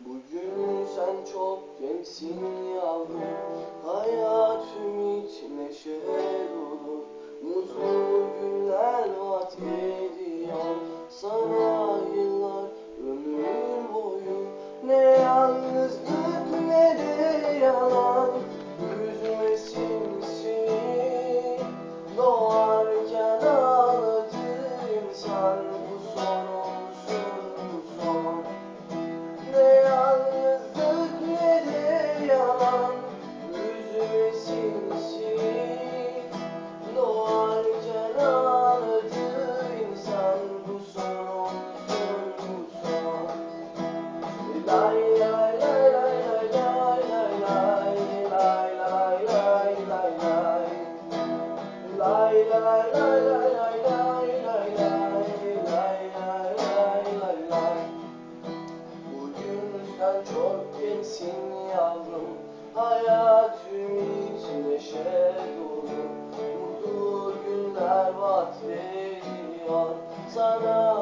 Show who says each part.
Speaker 1: Bugün sen çok gençsin yavrum, hayatım hiç neşe dolu. Mutlu günler vaat ediyor sana yıllar, ömür boyu. Ne yalnızlık ne de yalan, üzmesin seni. Doğarken ağladı insan, bu son olsun bu son. Ne yalnızlık ne de yalan, üzmesin seni. Doğarken ağladı insan, bu son olsun bu son. Lay lay lay lay lay lay lay lay lay lay lay lay. Lay lay lay lay lay lay lay lay lay lay lay lay. Bugün sen çok gençsin yavrum, hayatım hiç neşe dolu. Mutlu günler vaat ediyor sana